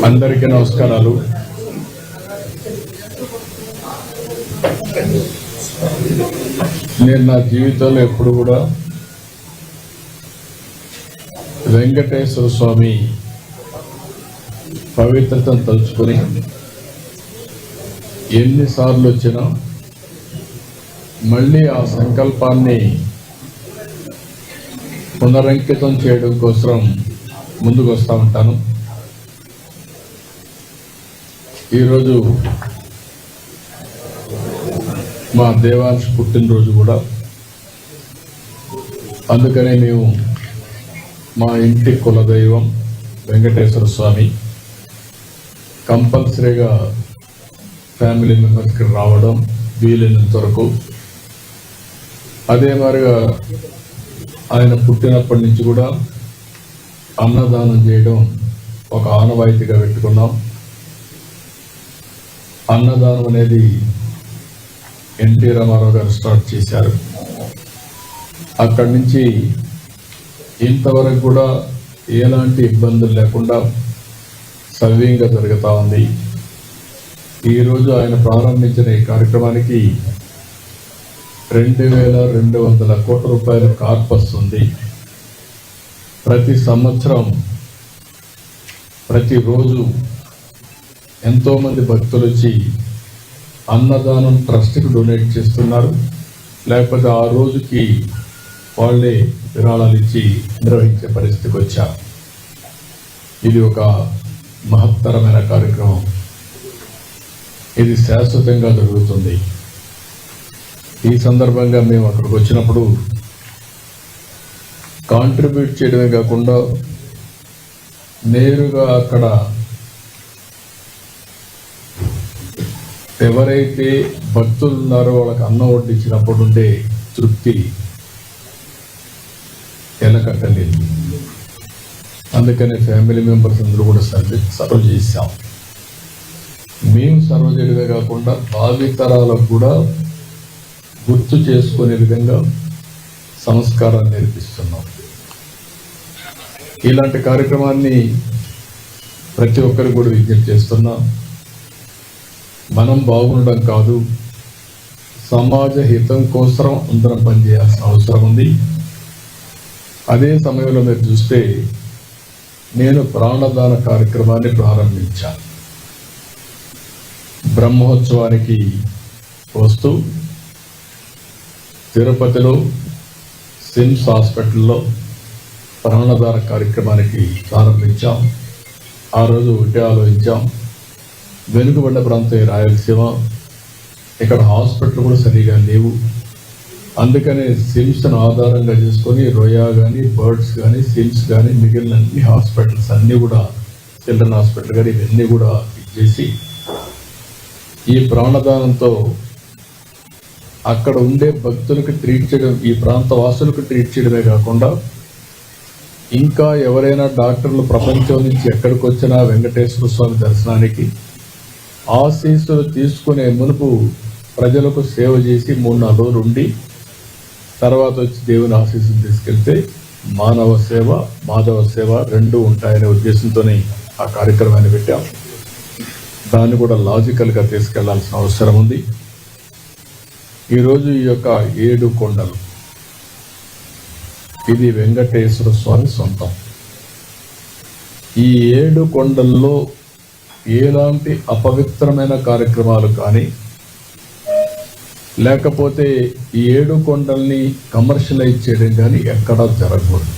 అందరికీ నమస్కారాలు. నేను నా జీవితంలో ఎప్పుడు కూడా వెంకటేశ్వర స్వామి పవిత్రతను తలుచుకొని ఎన్నిసార్లు వచ్చినా మళ్ళీ ఆ సంకల్పాన్ని పునరంకితం చేయడం కోసం ముందుకు వస్తూ ఉంటాను. ఈరోజు మా దేవాంశ్ పుట్టినరోజు కూడా, అందుకనే మేము మా ఇంటి కులదైవం వెంకటేశ్వర స్వామి కంపల్సరీగా ఫ్యామిలీ మెంబర్స్కి రావడం వీలైనంత వరకు, అదే మాదిరిగా ఆయన పుట్టినప్పటి నుంచి కూడా అన్నదానం చేయడం ఒక ఆనవాయితీగా పెట్టుకున్నాం. అన్నదానం అనేది ఎన్టీ రామారావు గారు స్టార్ట్ చేశారు. అక్కడి నుంచి ఇంతవరకు కూడా ఎలాంటి ఇబ్బందులు లేకుండా సవ్యంగా జరుగుతూ ఉంది. ఈరోజు ఆయన ప్రారంభించిన ఈ కార్యక్రమానికి 2200 కోట్ల రూపాయల కార్పస్ ఉంది. ప్రతి సంవత్సరం ప్రతిరోజు ఎంతోమంది భక్తులు వచ్చి అన్నదానం ట్రస్ట్కి డొనేట్ చేస్తున్నారు, లేకపోతే ఆ రోజుకి వాళ్ళే విరాళాలు ఇచ్చి నిర్వహించే పరిస్థితికి వచ్చారు. ఇది ఒక మహత్తరమైన కార్యక్రమం. ఇది శాశ్వతంగా జరుగుతుంది. ఈ సందర్భంగా మేము అక్కడికి వచ్చినప్పుడు కాంట్రిబ్యూట్ చేయడమే కాకుండా నేరుగా అక్కడ ఎవరైతే భక్తులు ఉన్నారో వాళ్ళకి అన్నం వడ్డించినప్పుడు ఉండే తృప్తి ఎలకట్టలేదు. అందుకనే ఫ్యామిలీ మెంబర్స్ అందరూ కూడా సర్వ్ చేశాం. మేము సర్వ్ చేయడమే కాకుండా భావితరాలకు కూడా గుర్తు చేసుకునే విధంగా సంస్కారాన్ని నేర్పిస్తున్నాం. ఇలాంటి కార్యక్రమాన్ని ప్రతి ఒక్కరు కూడా విజ్ఞప్తి చేస్తున్నాం. మనం బాగుండడం కాదు, సమాజ హితం కోసం అందరం పనిచేయాల్సిన అవసరం ఉంది. అదే సమయంలో మీరు చూస్తే నేను ప్రాణదాన కార్యక్రమాన్ని ప్రారంభించాను. బ్రహ్మోత్సవానికి వస్తూ తిరుపతిలో సిమ్స్ హాస్పిటల్లో ప్రాణదాన కార్యక్రమానికి ప్రారంభించాం. ఆ రోజు ఒకటే ఆలోచించాం, వెనుకబడ్డ ప్రాంతం రాయలసీమ, ఇక్కడ హాస్పిటల్ కూడా సరిగా లేవు. అందుకనే సిమ్స్ను ఆధారంగా చేసుకొని రోయా కానీ, బర్డ్స్ కానీ, సిమ్స్ కానీ, మిగిలిన అన్ని హాస్పిటల్స్ అన్నీ కూడా, చిల్డ్రన్ హాస్పిటల్ కానీ ఇవన్నీ కూడా ఇచ్చేసి ఈ ప్రాణదానంతో అక్కడ ఉండే భక్తులకు ట్రీట్ చేయడం, ఈ ప్రాంత వాసులకు ట్రీట్ చేయడమే కాకుండా ఇంకా ఎవరైనా డాక్టర్లు ప్రపంచం నుంచి ఎక్కడికి వచ్చినా వెంకటేశ్వర స్వామి దర్శనానికి ఆశీస్సులు తీసుకునే మునుపు ప్రజలకు సేవ చేసి 3-4 రోజులు ఉండి తర్వాత వచ్చి దేవుని ఆశీస్సులు తీసుకెళ్తే మానవ సేవ, మాధవ సేవ రెండూ ఉంటాయనే ఉద్దేశంతోనే ఆ కార్యక్రమాన్ని పెట్టాం. దాన్ని కూడా లాజికల్గా తీసుకెళ్లాల్సిన అవసరం ఉంది. ఈరోజు ఈ యొక్క 7 కొండలు, ఇది వెంకటేశ్వర స్వామి సొంతం. ఈ 7 కొండల్లో ఎలాంటి అపవిత్రమైన కార్యక్రమాలు కానీ, లేకపోతే ఈ 7 కొండల్ని కమర్షియలైజ్ చేయడం కానీ ఎక్కడా జరగకూడదు.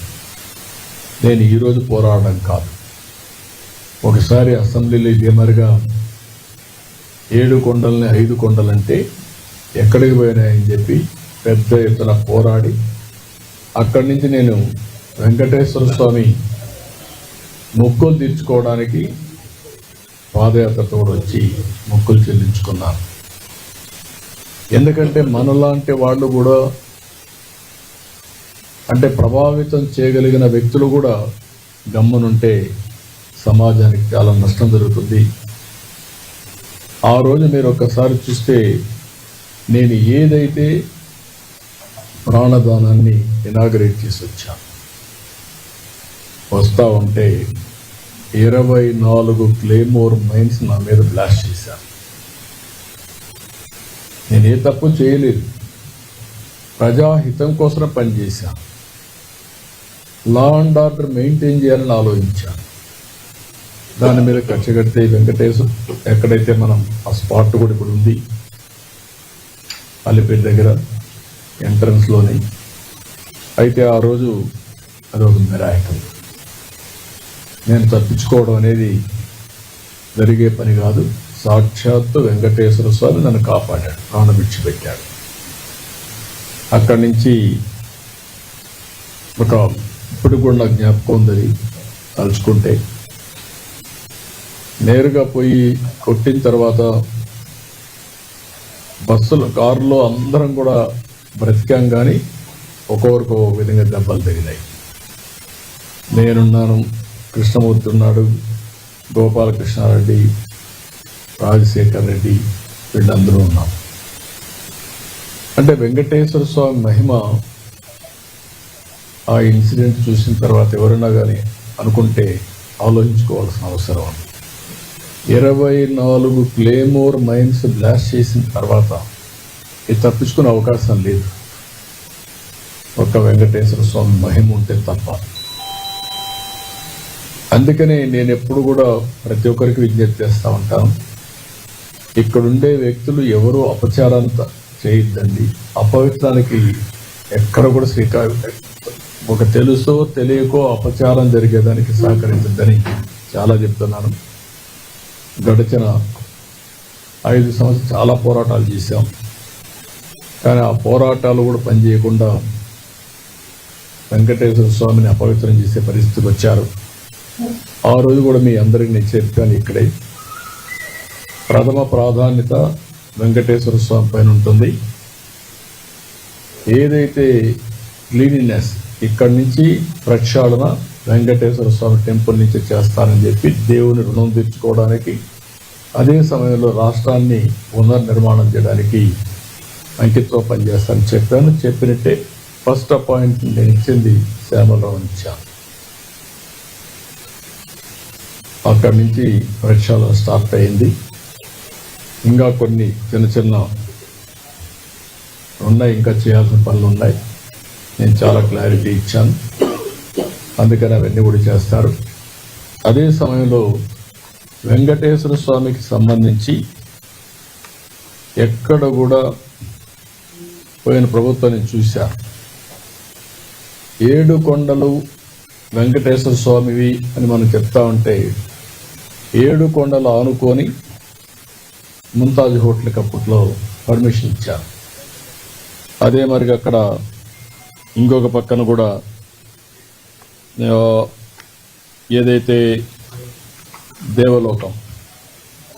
నేను ఈరోజు పోరాడడం కాదు. ఒకసారి అసెంబ్లీలో ఇదే మరిగా 7 కొండల్ని 5 కొండలంటే ఎక్కడికి పోయినాయని చెప్పి పెద్ద ఎత్తున పోరాడి అక్కడి నుంచి నేను వెంకటేశ్వర స్వామి మొక్కులు తీర్చుకోవడానికి పాదయాత్రతో వచ్చి మొక్కులు చెల్లించుకున్నాను. ఎందుకంటే మనలాంటి వాళ్ళు కూడా, అంటే ప్రభావితం చేయగలిగిన వ్యక్తులు కూడా గమ్మునుంటే సమాజానికి చాలా నష్టం జరుగుతుంది. ఆ రోజు మీరు ఒక్కసారి చూస్తే నేను ఏదైతే ప్రాణదానాన్ని ఇనాగరేట్ చేసి వచ్చాను, వస్తూ ఉంటే 24 క్లేమోర్ మైన్స్ నా మీద బ్లాస్ట్ చేశారు. నేను ఏ తప్పు చేయలేదు, ప్రజాహితం కోసం పనిచేశాను, లా అండ్ ఆర్డర్ మెయింటైన్ చేయాలని ఆలోచించాను. దాని మీద కక్ష కడితే వెంకటేశ్వర ఎక్కడైతే మనం ఆ స్పాట్ కూడా ఇప్పుడు ఉంది అలిపేట దగ్గర ఎంట్రన్స్లోనే. అయితే ఆ రోజు అదొక మిరాకిల్. నేను తప్పించుకోవడం అనేది జరిగే పని కాదు. సాక్షాత్తు వెంకటేశ్వర స్వామి నన్ను కాపాడాడు, ప్రాణం విడిచిపెట్టాడు. అక్కడి నుంచి ఒక ఇప్పుడు కూడా నాకు జ్ఞాపకం ఉందని తలుచుకుంటే, నేరుగా పోయి కొట్టిన తర్వాత బస్సులో కారులో అందరం కూడా బ్రతికాం, కానీ ఒక్కొక్కరికి ఒక విధంగా దెబ్బలు తగిలాయి. నేనున్నాను, కృష్ణమూర్తి ఉన్నాడు, గోపాలకృష్ణారెడ్డి, రాజశేఖర్ రెడ్డి, వీళ్ళందరూ ఉన్నాం. అంటే వెంకటేశ్వర స్వామి మహిమ ఆ ఇన్సిడెంట్ చూసిన తర్వాత ఎవరైనా కానీ అనుకుంటే ఆలోచించుకోవాల్సిన అవసరం ఉంది. 24 క్లేమోర్ మైన్స్ బ్లాస్ట్ చేసిన తర్వాత ఇది తప్పించుకునే అవకాశం లేదు, ఒక్క వెంకటేశ్వర స్వామి మహిమ ఉంటే తప్ప. అందుకనే నేను ఎప్పుడు కూడా ప్రతి ఒక్కరికి విజ్ఞప్తి చేస్తూ ఉంటాను, ఇక్కడుండే వ్యక్తులు ఎవరూ అపచారాన్ని చేయొద్దండి. అపవిత్రానికి ఎక్కడ కూడా ఒక తెలుసో తెలియకో అపచారం జరిగేదానికి సహకరించద్దని చాలా చెప్తున్నాను. గడిచిన 5 సంవత్సరాలు చాలా పోరాటాలు చేశాం, కానీ ఆ పోరాటాలు కూడా పనిచేయకుండా వెంకటేశ్వర స్వామిని అపవిత్రం చేసే పరిస్థితికి వచ్చారు. ఆ రోజు కూడా మీ అందరికీ నేను చెప్పాను, ఇక్కడే ప్రథమ ప్రాధాన్యత వెంకటేశ్వర స్వామి పైన ఉంటుంది. ఏదైతే క్లీనినెస్ ఇక్కడి నుంచి ప్రక్షాళన వెంకటేశ్వర స్వామి టెంపుల్ నుంచి చేస్తానని చెప్పి దేవుని రుణం తీర్చుకోవడానికి, అదే సమయంలో రాష్ట్రాన్ని పునర్నిర్మాణం చేయడానికి అంకితో పనిచేస్తానని చెప్పాను. చెప్పినట్టే ఫస్ట్ అపాయింట్మెంట్ నేను ఇచ్చింది శ్యామలరావు ఇచ్చాను. అక్కడి నుంచి ప్రక్షాళన స్టార్ట్ అయింది. ఇంకా కొన్ని చిన్న చిన్న ఉన్నాయి, ఇంకా చేయాల్సిన పనులు ఉన్నాయి. నేను చాలా క్లారిటీ ఇచ్చాను, అందుకని అవన్నీ కూడా చేస్తారు. అదే సమయంలో వెంకటేశ్వర స్వామికి సంబంధించి ఎక్కడ కూడా పోయిన ప్రభుత్వాన్ని చూశారు. 7 కొండలు వెంకటేశ్వర స్వామివి అని మనం చెప్తా ఉంటే 7 కొండలు ఆనుకొని ముంతాజ్ హోటల్కి అప్పట్లో పర్మిషన్ ఇచ్చారు. అదే మరి అక్కడ ఇంకొక పక్కన కూడా ఏదైతే దేవలోకం,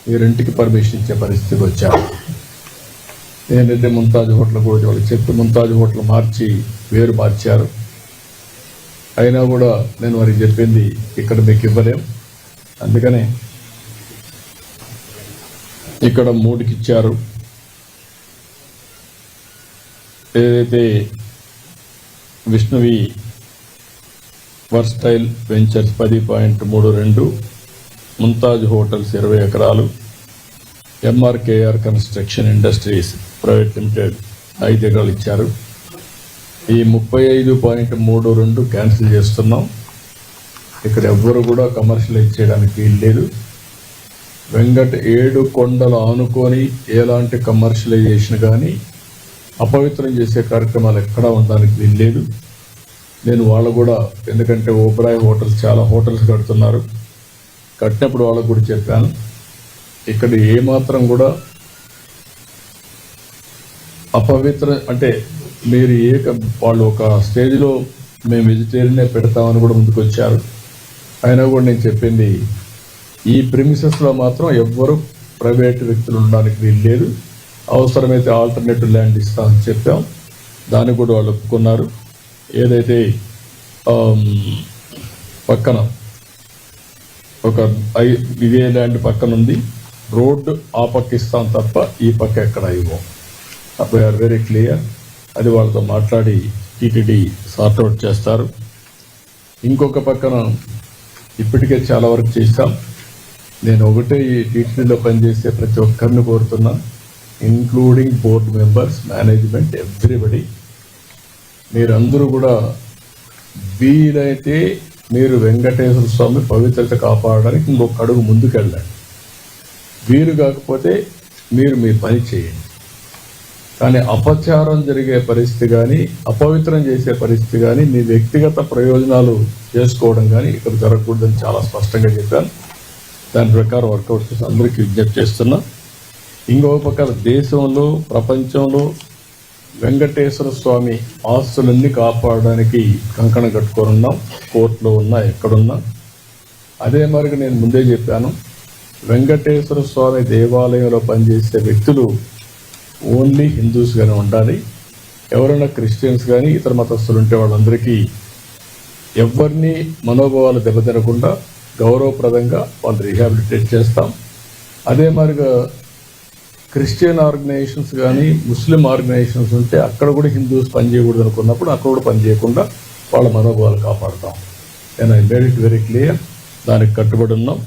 ఈ రెంటికి పర్మిషన్ ఇచ్చే పరిస్థితికి వచ్చారు. ఏంటంటే ముంతాజ్ హోటల్ కూడా వాళ్ళకి చెప్పి ముంతాజ్ హోటల్ మార్చి వేరు మార్చారు. అయినా కూడా నేను వారికి చెప్పింది ఇక్కడ మీకు ఇవ్వలేం, అందుకనే ఇక్కడ 3కి ఇచ్చారు. ఏదైతే విష్ణువి వర్స్టైల్ వెంచర్స్ 10.32, ముంతాజ్ హోటల్స్ 20 ఎకరాలు, MRKR construction industries private limited 5 ఎకరాలు ఇచ్చారు. ఈ 35.32 క్యాన్సిల్ చేస్తున్నాం. ఇక్కడ ఎవ్వరు కూడా కమర్షియలైజ్ చేయడానికి వీలు లేదు. 7 కొండలు ఆనుకొని ఎలాంటి కమర్షియలైజేషన్ కానీ అపవిత్రం చేసే కార్యక్రమాలు ఎక్కడా ఉండడానికి వీలు లేదు. నేను వాళ్ళు కూడా, ఎందుకంటే ఓబ్రాయ్ హోటల్స్ చాలా హోటల్స్ కడుతున్నారు, కట్టినప్పుడు వాళ్ళకు కూడా చెప్పాను, ఇక్కడ ఏమాత్రం కూడా అపవిత్ర అంటే మీరు వాళ్ళు ఒక స్టేజ్లో మేము వెజిటేరియనే పెడతామని కూడా ముందుకు వచ్చారు. అయినా కూడా నేను చెప్పింది, ఈ ప్రిమిసెస్లో మాత్రం ఎవ్వరూ ప్రైవేట్ వ్యక్తులు ఉండడానికి వీలు లేదు, అవసరమైతే ఆల్టర్నేటివ్ ల్యాండ్ ఇస్తామని చెప్పాం. దాన్ని కూడా వాళ్ళు ఒప్పుకున్నారు. ఏదైతే పక్కన ఒక ఇదే ల్యాండ్ పక్కన ఉంది, రోడ్డు ఆ పక్క ఇస్తాం తప్ప ఈ పక్క ఎక్కడ ఇవ్వం. We're very clear. అది వాళ్ళతో మాట్లాడి టీటీడీ సార్ట్అవుట్ చేస్తారు. ఇంకొక పక్కన ఇప్పటికే చాలా వరకు చేశాం. నేను ఒకటే ఈ టీటీడీలో పనిచేసే ప్రతి ఒక్కరిని కోరుతున్నా, including board members, management, everybody, మీరందరూ కూడా వీలైతే మీరు వెంకటేశ్వర స్వామి పవిత్రత కాపాడడానికి ఇంకొక అడుగు ముందుకెళ్ళండి. వీలు కాకపోతే మీరు మీ పని చేయండి. కానీ అపచారం జరిగే పరిస్థితి కానీ, అపవిత్రం చేసే పరిస్థితి కానీ, మీ వ్యక్తిగత ప్రయోజనాలు చేసుకోవడం కానీ ఇక్కడ జరగకూడదని చాలా స్పష్టంగా చెప్పాను. దాని ప్రకారం వర్కౌట్ చేసి అందరికీ విజ్ఞప్తి చేస్తున్నా. ఇంకో పక్క దేశంలో, ప్రపంచంలో వెంకటేశ్వర స్వామి ఆస్తులన్నీ కాపాడడానికి కంకణం కట్టుకోనున్నాం. కోర్టులో ఉన్నా, ఎక్కడున్నా. అదే మరి నేను ముందే చెప్పాను, వెంకటేశ్వర స్వామి దేవాలయంలో పనిచేసే వ్యక్తులు ఓన్లీ హిందూస్గానే ఉండాలి. ఎవరైనా క్రిస్టియన్స్ కానీ ఇతర మతస్థులు ఉంటే వాళ్ళందరికీ ఎవరిని మనోభావాలు దెబ్బతినకుండా గౌరవప్రదంగా వాళ్ళు రీహాబిలిటేట్ చేస్తాం. అదే మాదిరిగా క్రిస్టియన్ ఆర్గనైజేషన్స్ కానీ, ముస్లిం ఆర్గనైజేషన్స్ ఉంటే అక్కడ కూడా హిందూస్ పనిచేయకూడదు అనుకున్నప్పుడు అక్కడ కూడా పనిచేయకుండా వాళ్ళ మనోభావాలు కాపాడుతాం. నేను I made it very clear. దానికి కట్టుబడి ఉన్నాం.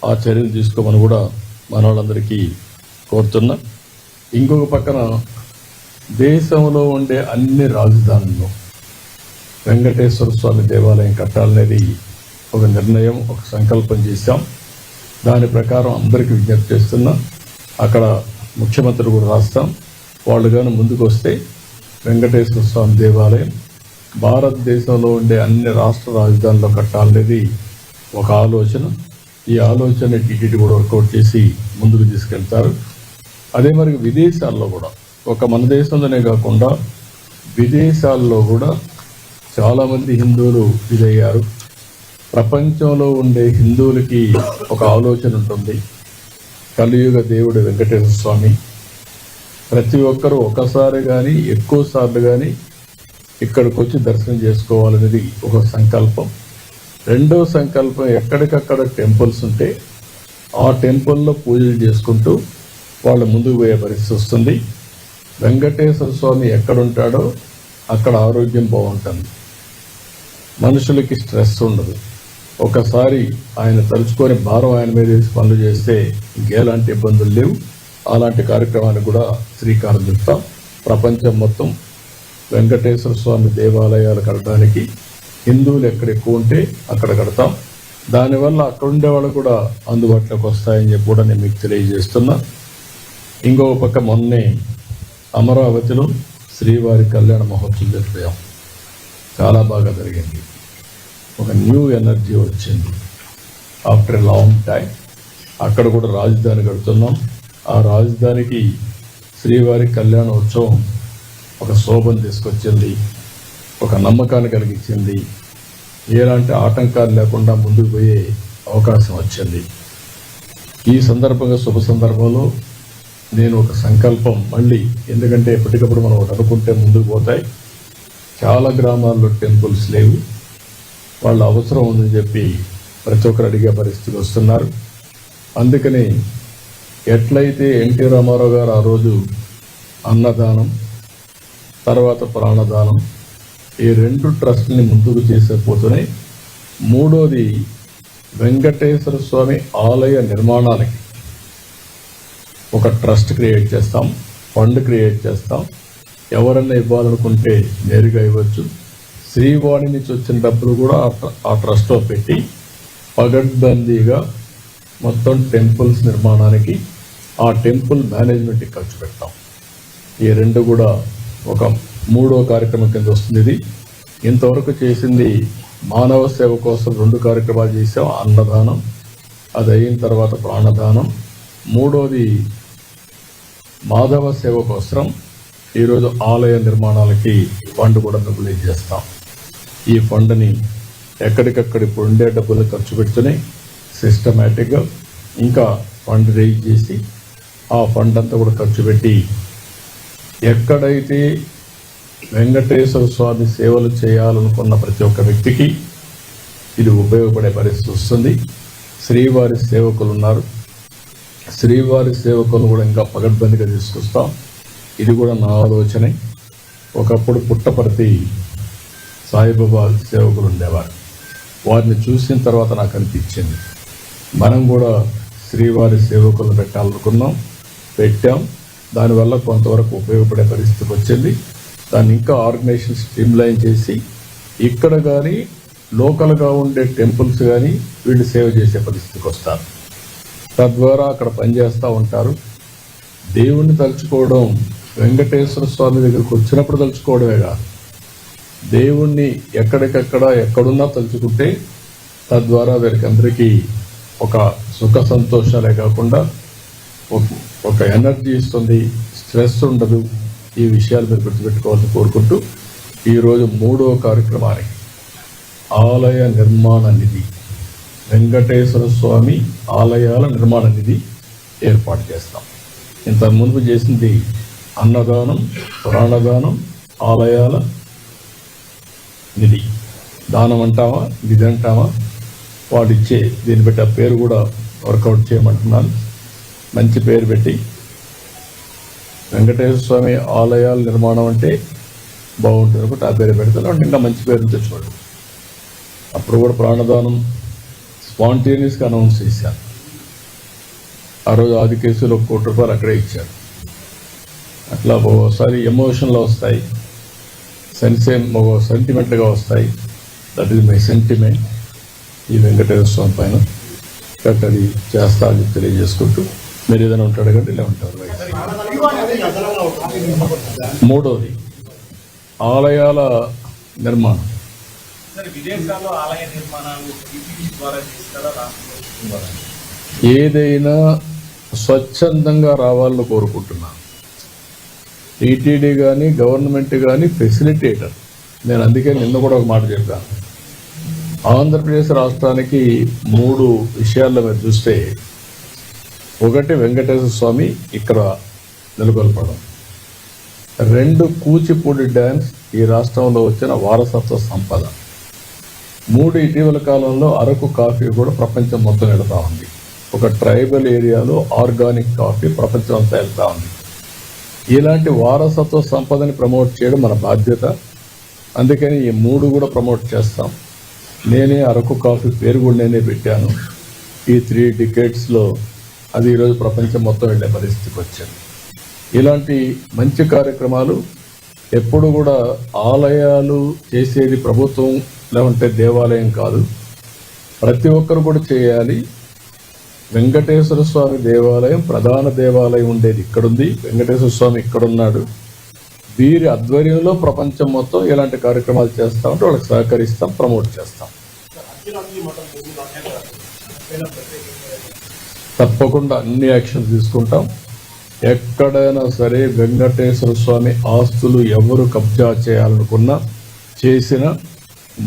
ఆ చర్యలు తీసుకోమని కూడా మన వాళ్ళందరికీ కోరుతున్నా. ఇంకొక పక్కన దేశంలో ఉండే అన్ని రాజధానుల్లో వెంకటేశ్వర స్వామి దేవాలయం కట్టాలనేది ఒక నిర్ణయం, ఒక సంకల్పం చేశాం. దాని ప్రకారం అందరికీ విజ్ఞప్తి చేస్తున్నా. అక్కడ ముఖ్యమంత్రి కూడా రాస్తాం. వాళ్ళు కానీ ముందుకు వస్తే వెంకటేశ్వర స్వామి దేవాలయం భారతదేశంలో ఉండే అన్ని రాష్ట్ర రాజధానుల్లో కట్టాలనేది ఒక ఆలోచన. ఈ ఆలోచన టీటీడీ కూడా వర్కౌట్ చేసి ముందుకు తీసుకెళ్తారు. అదే మరి విదేశాల్లో కూడా, ఒక మన దేశంలోనే కాకుండా విదేశాల్లో కూడా చాలామంది హిందువులు ఇదయ్యారు. ప్రపంచంలో ఉండే హిందువులకి ఒక ఆలోచన ఉంటుంది, కలియుగ దేవుడు వెంకటేశ్వర స్వామి. ప్రతి ఒక్కరూ ఒకసారి కానీ ఎక్కువ సార్లు కానీ ఇక్కడికి వచ్చి దర్శనం చేసుకోవాలనేది ఒక సంకల్పం. రెండో సంకల్పం, ఎక్కడికక్కడ టెంపుల్స్ ఉంటే ఆ టెంపుల్లో పూజలు చేసుకుంటూ వాళ్ళు ముందుకు పోయే పరిస్థితి వస్తుంది. వెంకటేశ్వర స్వామి ఎక్కడుంటాడో అక్కడ ఆరోగ్యం బాగుంటుంది, మనుషులకి స్ట్రెస్ ఉండదు. ఒకసారి ఆయన తలుచుకొని భారం ఆయన మీద వేసి పనులు చేస్తే ఇంకేలాంటి ఇబ్బందులు లేవు. అలాంటి కార్యక్రమాన్ని కూడా శ్రీకారం చుడతాం. ప్రపంచం మొత్తం వెంకటేశ్వర స్వామి దేవాలయాలు కట్టడానికి హిందువులు ఎక్కడ ఎక్కువ ఉంటే అక్కడ కడతాం. దానివల్ల అక్కడ ఉండే వాళ్ళు కూడా అందుబాటులోకి వస్తాయని చెప్పి కూడా నేను మీకు తెలియజేస్తున్నా. ఇంకో పక్క మొన్నే అమరావతిలో శ్రీవారి కళ్యాణ మహోత్సవం జరిపాం. చాలా బాగా జరిగింది. ఒక న్యూ ఎనర్జీ వచ్చింది ఆఫ్టర్ ఎ లాంగ్ టైం. అక్కడ కూడా రాజధాని కడుతున్నాం. ఆ రాజధానికి శ్రీవారి కళ్యాణ ఉత్సవం ఒక శోభను తీసుకొచ్చింది, ఒక నమ్మకాన్ని కలిగించింది. ఎలాంటి ఆటంకాలు లేకుండా ముందుకు పోయే అవకాశం వచ్చింది. ఈ సందర్భంగా, శుభ సందర్భంలో నేను ఒక సంకల్పం మళ్ళీ, ఎందుకంటే ఎప్పటికప్పుడు మనం ఒకటి అనుకుంటే ముందుకు పోతాయి. చాలా గ్రామాల్లో టెంపుల్స్ లేవు, వాళ్ళ అవసరం ఉందని చెప్పి ప్రతి ఒక్కరు అడిగే పరిస్థితులు వస్తున్నారు. అందుకని ఎట్లయితే ఎన్టీ రామారావు గారు ఆ రోజు అన్నదానం, తర్వాత ప్రాణదానం, ఈ రెండు ట్రస్ట్ని ముందుకు చేసేపోతున్నాయి. మూడోది వెంకటేశ్వర స్వామి ఆలయ నిర్మాణానికి ఒక ట్రస్ట్ క్రియేట్ చేస్తాం, ఫండ్ క్రియేట్ చేస్తాం. ఎవరన్నా ఇవ్వాలనుకుంటే నేరుగా ఇవ్వచ్చు. శ్రీవాణి నుంచి వచ్చిన డబ్బులు కూడా ఆ ట్రస్ట్లో పెట్టి పగడ్బందీగా మొత్తం టెంపుల్స్ నిర్మాణానికి, ఆ టెంపుల్ మేనేజ్మెంట్కి ఖర్చు పెడతాం. ఈ రెండు కూడా ఒక మూడో కార్యక్రమం కింద వస్తుంది. ఇది ఇంతవరకు చేసింది మానవ సేవ కోసం 2 కార్యక్రమాలు చేసాం. అన్నదానం, అది అయిన తర్వాత ప్రాణదానం. మూడోది మాధవ సేవ కోసం ఈరోజు ఆలయ నిర్మాణాలకి ఫండ్ కూడా మొబిలైజ్ చేస్తాం. ఈ ఫండ్ని ఎక్కడికక్కడ ఇప్పుడు ఉండే డబ్బులు ఖర్చు పెడుతూనే సిస్టమేటిక్గా ఇంకా ఫండ్ రేజ్ చేసి ఆ ఫండ్ అంతా కూడా ఖర్చు పెట్టి ఎక్కడైతే వెంకటేశ్వర స్వామి సేవలు చేయాలనుకున్న ప్రతి ఒక్క వ్యక్తికి ఇది ఉపయోగపడే పరిస్థితి వస్తుంది. శ్రీవారి సేవకులు ఉన్నారు, శ్రీవారి సేవకులు కూడా ఇంకా పగడ్బందీగా తీసుకొస్తాం. ఇది కూడా నా ఆలోచనే. ఒకప్పుడు పుట్టపర్తి సాయిబాబా సేవకులు ఉండేవారు, వారిని చూసిన తర్వాత నాకు అనిపించింది మనం కూడా శ్రీవారి సేవకులు పెట్టాలనుకున్నాం, పెట్టాం. దానివల్ల కొంతవరకు ఉపయోగపడే పరిస్థితికి వచ్చింది. దాన్ని ఇంకా ఆర్గనైజేషన్ స్ట్రీమ్లైన్ చేసి ఇక్కడ కానీ లోకల్గా ఉండే టెంపుల్స్ కానీ వీళ్ళు సేవ చేసే పరిస్థితికి వస్తారు. తద్వారా అక్కడ పనిచేస్తూ ఉంటారు. దేవుణ్ణి తలుచుకోవడం వెంకటేశ్వర స్వామి దగ్గరికి వచ్చినప్పుడు తలుచుకోవడమే కాదు, దేవుణ్ణి ఎక్కడికక్కడ ఎక్కడున్నా తలుచుకుంటే తద్వారా వీరికి అందరికీ ఒక సుఖ సంతోషాలే కాకుండా ఒక ఎనర్జీ ఇస్తుంది, స్ట్రెస్ ఉండదు. ఈ విషయాలు మీరు గుర్తుపెట్టుకోవాలని కోరుకుంటూ ఈరోజు 3వ కార్యక్రమానికి ఆలయ నిర్మాణ నిధి, వెంకటేశ్వర స్వామి ఆలయాల నిర్మాణ నిధి ఏర్పాటు చేస్తాం. ఇంత ముందు చేసింది అన్నదానం, పురాణదానం, ఆలయాల నిధి. దానం అంటామా, నిధి అంటామా, వాడిచ్చే దీన్ని బట్టి ఆ పేరు కూడా వర్కౌట్ చేయమంటున్నాను. మంచి పేరు పెట్టి వెంకటేశ్వర స్వామి ఆలయాల నిర్మాణం అంటే బాగుంటుంది ఒకటి ఆ పేరు పెడతాను. ఇంకా మంచి పేరు తెచ్చుకోండి. అప్పుడు కూడా ప్రాణదానం స్పాంటేనియస్గా అనౌన్స్ చేశాను. ఆ రోజు ఆదికేసులో 1 కోటి రూపాయలు అక్కడే ఇచ్చారు. అట్లా ఒకసారి ఎమోషన్లో వస్తాయి, సెంటిమెంట్గా వస్తాయి. దట్ ఈజ్ మై సెంటిమెంట్ ఈ వెంకటేశ్వర స్వామి పైన. కాబట్టి అది చేస్తా అని తెలియజేసుకుంటూ మీరు ఏదైనా ఉంటాడు కంటే ఇలా ఉంటారు. 3వది ఆలయాల నిర్మాణం. ఏదైనా స్వచ్ఛందంగా రావాలని కోరుకుంటున్నాను. టీటీడీ కానీ గవర్నమెంట్ కానీ ఫెసిలిటేటర్. నేను అందుకే నిన్న కూడా ఒక మాట చెప్పాను. ఆంధ్రప్రదేశ్ రాష్ట్రానికి 3 విషయాల్లో మీరు చూస్తే, ఒకటి వెంకటేశ్వర స్వామి ఇక్కడ నెలకొల్పడం, 2 కూచిపూడి డ్యాన్స్ ఈ రాష్ట్రంలో వచ్చిన వారసత్వ సంపద, 3 ఇటీవల కాలంలో అరకు కాఫీ కూడా ప్రపంచం మొత్తం వెళ్తూ ఉంది. ఒక ట్రైబల్ ఏరియాలో ఆర్గానిక్ కాఫీ ప్రపంచం అంతా వెళ్తూ ఉంది. ఇలాంటి వారసత్వ సంపదని ప్రమోట్ చేయడం మన బాధ్యత. అందుకని ఈ 3 కూడా ప్రమోట్ చేస్తాం. నేనే అరకు కాఫీ పేరు కూడా నేనే పెట్టాను. ఈ 3 డికేడ్స్లో అది ఈరోజు ప్రపంచం మొత్తం వెళ్ళే పరిస్థితికి వచ్చింది. ఇలాంటి మంచి కార్యక్రమాలు ఎప్పుడు కూడా ఆలయాలు చేసేది ప్రభుత్వం లేకుంటే దేవాలయం కాదు, ప్రతి ఒక్కరు కూడా చేయాలి. వెంకటేశ్వర స్వామి దేవాలయం ప్రధాన దేవాలయం ఉండేది ఇక్కడుంది, వెంకటేశ్వర స్వామి ఇక్కడున్నాడు. వీరి ఆధ్వర్యంలో ప్రపంచం మొత్తం ఇలాంటి కార్యక్రమాలు చేస్తా ఉంటే వాళ్ళకి సహకరిస్తాం, ప్రమోట్ చేస్తాం. తప్పకుండా అన్ని యాక్షన్స్ తీసుకుంటాం. ఎక్కడైనా సరే వెంకటేశ్వర స్వామి ఆస్తులు ఎవరు కబ్జా చేయాలనుకున్నా చేసినా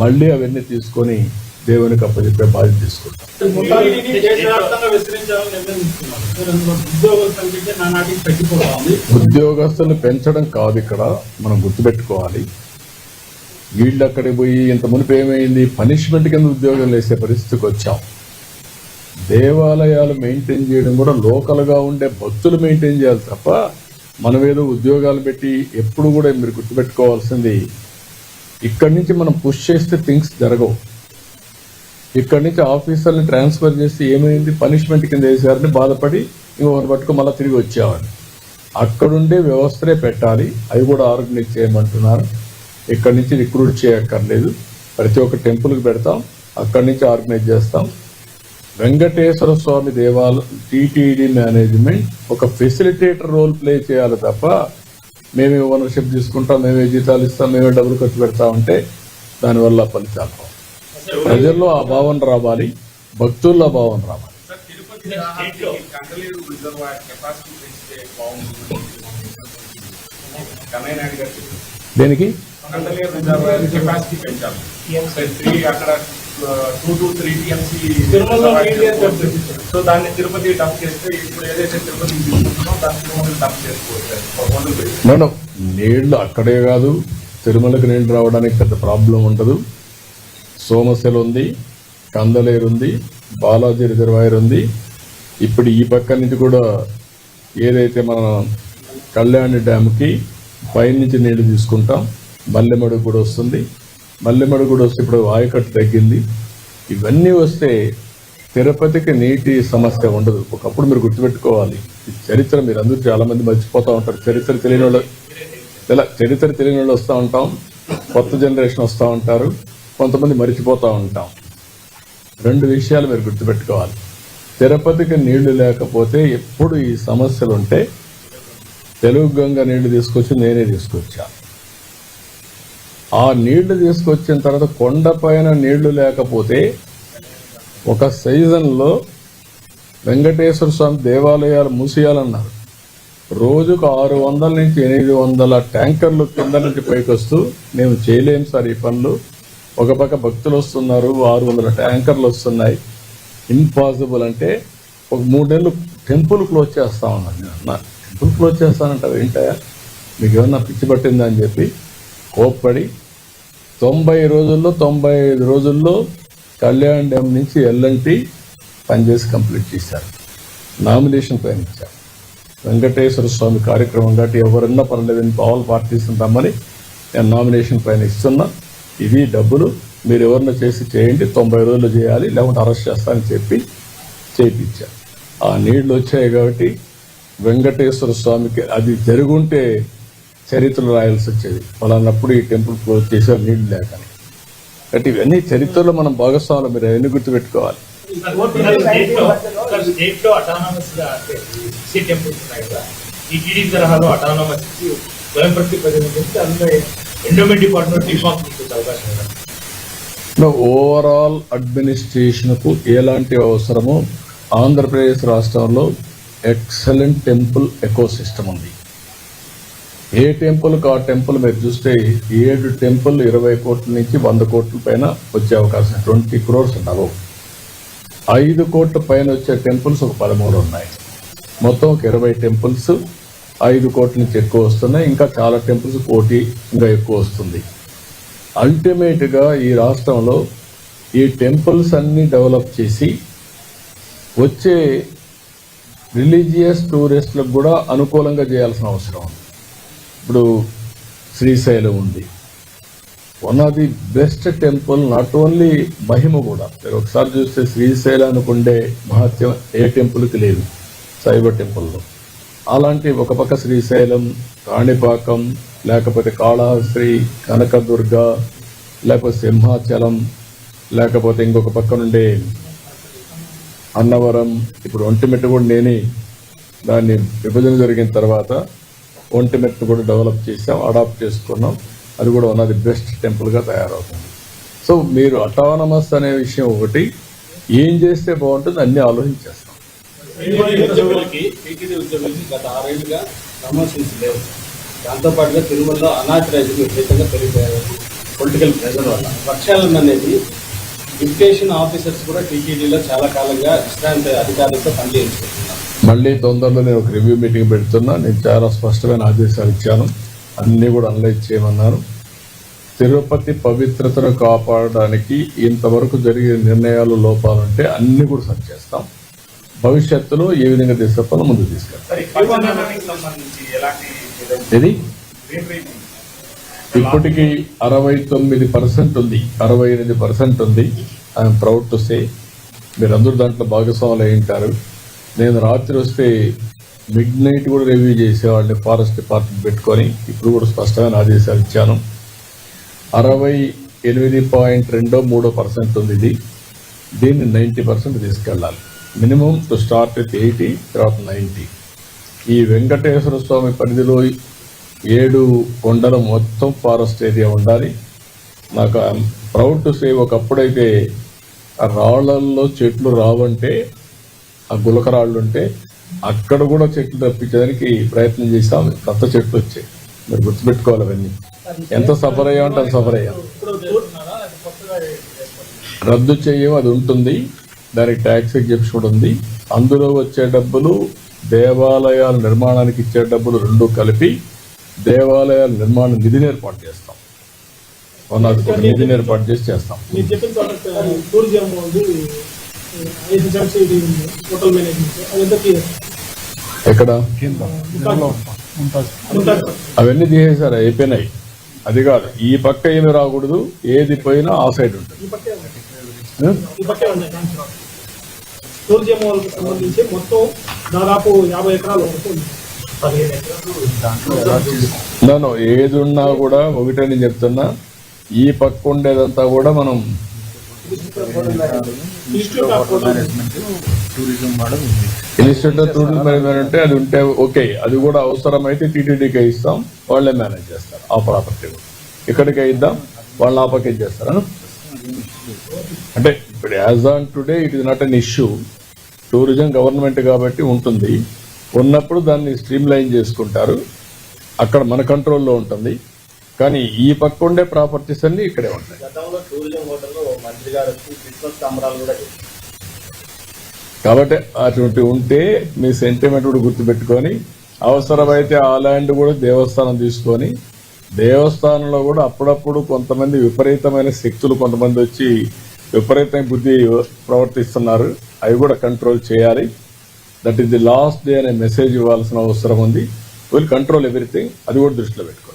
మళ్ళీ అవన్నీ తీసుకొని దేవునికి అప్పచెప్పే బాధ్యత తీసుకుంటాం. ఉద్యోగస్తులను పెంచడం కాదు ఇక్కడ మనం గుర్తుపెట్టుకోవాలి. వీళ్ళు అక్కడికి పోయి ఇంత మునిపు ఏమైంది, పనిష్మెంట్ కింద ఉద్యోగం వేసే పరిస్థితికి వచ్చాం. దేవాలయాలు మెయింటైన్ చేయడం కూడా లోకల్గా ఉండే భక్తులు మెయింటైన్ చేయాలి తప్ప మనం ఏదో ఉద్యోగాలు పెట్టి ఎప్పుడు కూడా మీరు గుర్తుపెట్టుకోవాల్సింది, ఇక్కడి నుంచి మనం పుష్ చేస్తే థింగ్స్ జరగవు. ఇక్కడి నుంచి ఆఫీసర్ని ట్రాన్స్ఫర్ చేసి ఏమైంది పనిష్మెంట్ కింద వేసారని బాధపడి ఇంకొకరు పట్టుకు మళ్ళీ తిరిగి వచ్చేవాడు. అక్కడుండే వ్యవస్థనే పెట్టాలి, అవి కూడా ఆర్గనైజ్ చేయమంటున్నారు. ఇక్కడి నుంచి రిక్రూట్ చేయక్కర్లేదు, ప్రతి ఒక్క టెంపుల్కి పెడతాం, అక్కడి నుంచి ఆర్గనైజ్ చేస్తాం. వెంకటేశ్వర స్వామి దేవాలయం టీటీడీ మేనేజ్మెంట్ ఒక ఫెసిలిటేటర్ రోల్ ప్లే చేయాలి తప్ప మేమే ఓనర్షిప్ తీసుకుంటాం, మేమే జీతాలు ఇస్తాం, మేమే డబ్బులు ఖర్చు పెడతామంటే దానివల్ల ఫలితాలు రావు. ప్రజల్లో ఆ భావన రావాలి, భక్తుల్లో ఆ భావన రావాలి. దేనికి సో దాన్ని తిరుపతి డంప్ చేస్తే ఇప్పుడు ఏదైతే తిరుపతి తీసుకుంటున్నామో దాన్ని తిరుమల డంప్ చేసుకోవచ్చు. మనం నీళ్లు అక్కడే కాదు, తిరుమలకి నీళ్లు రావడానికి పెద్ద ప్రాబ్లం ఉండదు. సోమశిల ఉంది, కందలేరు ఉంది, బాలాజీ రిజర్వాయర్ ఉంది. ఇప్పుడు ఈ పక్క నుంచి కూడా ఏదైతే మన కళ్యాణి డ్యామ్కి పైనుంచి నీళ్లు తీసుకుంటాం. మల్లెమడుగు కూడా వస్తుంది. మల్లెమడుగు కూడా వస్తే ఇప్పుడు ఆయకట్టు తగ్గింది, ఇవన్నీ వస్తే తిరుపతికి నీటి సమస్య ఉండదు. ఒకప్పుడు మీరు గుర్తుపెట్టుకోవాలి, ఈ చరిత్ర మీరు అందరూ చాలా మంది మర్చిపోతూ ఉంటారు. చరిత్ర తెలియని వాళ్ళు వస్తూ ఉంటాం, కొత్త జనరేషన్ వస్తూ ఉంటారు, కొంతమంది మర్చిపోతూ ఉంటాం. రెండు విషయాలు మీరు గుర్తుపెట్టుకోవాలి. తిరుపతికి నీళ్లు లేకపోతే ఎప్పుడు ఈ సమస్యలు ఉంటే తెలుగు గంగ నీళ్లు తీసుకొచ్చి నేనే తీసుకొచ్చా. ఆ నీళ్లు తీసుకొచ్చిన తర్వాత కొండపైన నీళ్లు లేకపోతే ఒక సీజన్లో వెంకటేశ్వర స్వామి దేవాలయాలు మూసేయాలన్నారు. రోజుకు 600 నుంచి 800 ట్యాంకర్లు కింద నుంచి పైకి వస్తూ మేము చేయలేం సార్ ఈ పనులు, ఒక పక్క భక్తులు వస్తున్నారు, 600 ట్యాంకర్లు వస్తున్నాయి, ఇంపాసిబుల్ అంటే ఒక 3 నెలలు టెంపుల్ క్లోజ్ చేస్తా ఉన్నాను. టెంపుల్ క్లోజ్ చేస్తానంటావు ఏంటయ్యా, మీకు ఏమన్నా పిచ్చి పట్టిందా అని చెప్పి కోప్పడి 90 రోజుల్లో 95 రోజుల్లో కళ్యాణ్ డ్యామ్ నుంచి ఎల్ఎన్టీ పనిచేసి కంప్లీట్ చేశారు. నామినేషన్ పైన ఇచ్చారు. వెంకటేశ్వర స్వామి కార్యక్రమం కాబట్టి ఎవరన్నా పర్లేదని ఆల్ పార్టీస్ రమ్మని నేను నామినేషన్ పైన ఇస్తున్నా. ఇది డబ్బులు మీరు ఎవరన్నా చేసి చేయండి, 90 రోజులు చేయాలి, లేకుంటే అరెస్ట్ చేస్తానని చెప్పి చేయించారు. ఆ నీళ్లు వచ్చాయి కాబట్టి వెంకటేశ్వర స్వామికి అది జరుగుంటే చరిత్రలు రాయాల్సి వచ్చేది. వాళ్ళన్నప్పుడు ఈ టెంపుల్ క్లోజ్ చేశారు నీళ్లు లేకని. కాబట్టి ఇవన్నీ చరిత్రలో మనం భాగస్వాములు, మీరు అవన్నీ గుర్తుపెట్టుకోవాలి. స్టేట్లో అటానమస్ గా అంటే టెంపుల్స్ ఉన్నాయి కదా, ఈ టీడీ తరహాలో అటానమస్ స్వయం ప్రతి ప్రజలు అందులో ఎండోమెంట్ డిపార్ట్మెంట్ డిఫాల్ట్ తీసుకొచ్చే అవకాశం ఉంది. ఓవరాల్ అడ్మినిస్ట్రేషన్ కు ఎలాంటి అవసరమో ఆంధ్రప్రదేశ్ రాష్ట్రంలో ఎక్సలెంట్ టెంపుల్ ఎకో సిస్టమ్ ఉంది. ఏ టెంపుల్కి ఆ టెంపుల్ మీరు చూస్తే 7 టెంపుల్ 20 కోట్ల నుంచి 100 కోట్ల పైన వచ్చే అవకాశం, 20 crores ఉండవు. 5 కోట్ల పైన వచ్చే టెంపుల్స్ ఒక 13 ఉన్నాయి. మొత్తం ఒక 20 టెంపుల్స్ 5 కోట్ల నుంచి ఎక్కువ వస్తున్నాయి. ఇంకా చాలా టెంపుల్స్ 1 కోటి ఇంకా ఎక్కువ వస్తుంది. అల్టిమేట్గా ఈ రాష్ట్రంలో ఈ టెంపుల్స్ అన్ని డెవలప్ చేసి వచ్చే రిలీజియస్ టూరిస్టులకు కూడా అనుకూలంగా చేయాల్సిన అవసరం ఉంది. ఇప్పుడు శ్రీశైలం ఉంది, one of the best temple, not only మహిమ కూడా. మీరు ఒకసారి చూస్తే శ్రీశైలానికి ఉండే మహత్యం ఏ టెంపుల్కి లేదు శైవ టెంపుల్లో. అలాంటి ఒక పక్క శ్రీశైలం, కాణిపాకం, లేకపోతే కాళహస్తి, కనకదుర్గ, లేకపోతే సింహాచలం, లేకపోతే ఇంకొక పక్క నుండి అన్నవరం, ఇప్పుడు ఒంటిమిట్ట కూడా నేనే దాన్ని విభజన జరిగిన తర్వాత ఒంటిమిట్ట కూడా డెవలప్ చేసాం, అడాప్ట్ చేసుకున్నాం. అది కూడా వన్ ఆఫ్ ది బెస్ట్ టెంపుల్గా తయారవుతుంది. సో మీరు అటానమస్ అనే విషయం ఒకటి, ఏం చేస్తే బాగుంటుంది అన్ని ఆలోచించేస్తాం. ఉద్యోగులకి గత 6 ఏళ్ళుగా ప్రమోషన్స్ లేవు. దాంతోపాటుగా తిరుమలలో అనాథరైజ్కి విపరీతంగా పెరిగిపోయారు పొలిటికల్ ప్రెజర్ వల్ల. వర్షాలను అనేది డిప్యుటేషన్ ఆఫీసర్స్ కూడా టీటీడీలో చాలా కాలంగా విశ్రాంతి అధికారులతో పనిచేస్తున్నారు. మళ్ళీ తొందరలో నేను ఒక రివ్యూ మీటింగ్ పెడుతున్నా. నేను చాలా స్పష్టమైన ఆదేశాలు ఇచ్చాను, అన్నీ కూడా అనలైజ్ చేయమన్నాను. తిరుపతి పవిత్రతను కాపాడడానికి ఇంతవరకు జరిగే నిర్ణయాలు లోపాలుంటే అన్ని కూడా సరి చేస్తాం. భవిష్యత్తులో ఏ విధంగా తీసుకెళ్తామో ముందుకు తీసుకెళ్తాం. ఇది ఇప్పటికీ 69% ఉంది, 68% ఉంది. ఐఎమ్ ప్రౌడ్ టు సే మీరందరూ దాంట్లో భాగస్వాములు అయి ఉంటారు. నేను రాత్రి వస్తే మిడ్ నైట్ కూడా రివ్యూ చేసేవాడిని ఫారెస్ట్ డిపార్ట్మెంట్ పెట్టుకొని. ఇప్పుడు కూడా స్పష్టమైన ఆదేశాలు ఇచ్చాను. 68.23% ఉంది ఇది. దీన్ని 90% తీసుకెళ్ళాలి. మినిమం టు స్టార్ట్ విత్ 80, తర్వాత 90. ఈ వెంకటేశ్వర స్వామి పరిధిలో 7 కొండలు మొత్తం ఫారెస్ట్ ఏరియా ఉండాలి. నాకు ఐఎమ్ ప్రౌడ్ టు సే ఒకప్పుడైతే ఆ రాళ్లల్లో చెట్లు రావంటే, ఆ గులకరాళ్ళు ఉంటే అక్కడ కూడా చెట్లు తప్పించడానికి ప్రయత్నం చేసాం. కొత్త చెట్లు వచ్చాయి. మీరు గుర్తుపెట్టుకోవాలి అవన్నీ. ఎంత సఫర్ అయ్యామంటే అంత సఫర్ అయ్యాం. రద్దు చెయ్యం, అది ఉంటుంది. దానికి ట్యాక్స్ ఎగ్జెప్షన్ కూడా ఉంది. అందులో వచ్చే డబ్బులు దేవాలయాల నిర్మాణానికి ఇచ్చే డబ్బులు రెండు కలిపి దేవాలయాల నిర్మాణ నిధిని ఏర్పాటు చేస్తాం. నిధిని ఏర్పాటు చేసి చేస్తాం. ఎక్కడ అవన్నీ తీసేశారు, అయిపోయినాయి. అది కాదు, ఈ పక్క ఏమి రాకూడదు, ఏది పోయినా ఆ సైడ్ ఉంటుంది. ఈ పక్కే ఉన్నాయి టూరిజం వాళ్ళకి సంబంధించి మొత్తం దాదాపు 50 ఎకరాలు వరకు ఉంది. 15 ఎకరాలు నన్ను ఏది ఉన్నా కూడా ఒకటే నేను చెప్తున్నా, ఈ పక్క ఉండేదంతా కూడా మనం institute of hotel institute of tourism management అంటే అది ఉంటే ఓకే, అది కూడా అవసరమైతే టీటీడీకే ఇస్తాం, వాళ్ళే మేనేజ్ చేస్తారు ఆ ప్రాపర్టీ. ఇక్కడికే ఇద్దాం, వాళ్ళు ఆ పక్క చేస్తారు. అంటే ఇప్పుడు as on today it is not an issue. Tourism government కాబట్టి ఉంటుంది, ఉన్నప్పుడు దాన్ని స్ట్రీమ్ లైన్ చేసుకుంటారు, అక్కడ మన కంట్రోల్లో ఉంటుంది. కానీ ఈ పక్క ఉండే ప్రాపర్టీస్ అన్ని ఇక్కడే ఉంటాయి. గతంలో టూరిజం హోటల్లో మంత్రి గారు వచ్చి క్రిస్మస్ సంబరాలు కూడా చేశారు. కాబట్టి అటువంటి ఉంటే మీ సెంటిమెంట్ కూడా గుర్తుపెట్టుకొని, అవసరమైతే ఆ ల్యాండ్ కూడా దేవస్థానం తీసుకొని, దేవస్థానంలో కూడా అప్పుడప్పుడు కొంతమంది విపరీతమైన శక్తులు కొంతమంది వచ్చి విపరీతమైన బుద్ధి ప్రవర్తిస్తున్నారు, అవి కూడా కంట్రోల్ చేయాలి. That is the last day అనే మెసేజ్ ఇవ్వాల్సిన అవసరం ఉంది. విల్ కంట్రోల్ ఎవ్రీథింగ్, అది కూడా దృష్టిలో పెట్టుకోండి.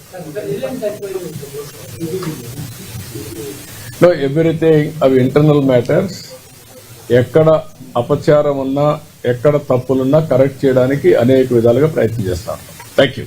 నో ఎవ్రీథింగ్ అవి ఇంటర్నల్ మ్యాటర్స్. ఎక్కడ అపచారం ఉన్నా, ఎక్కడ తప్పులున్నా కరెక్ట్ చేయడానికి అనేక విధాలుగా ప్రయత్నం చేస్తాను. Thank you.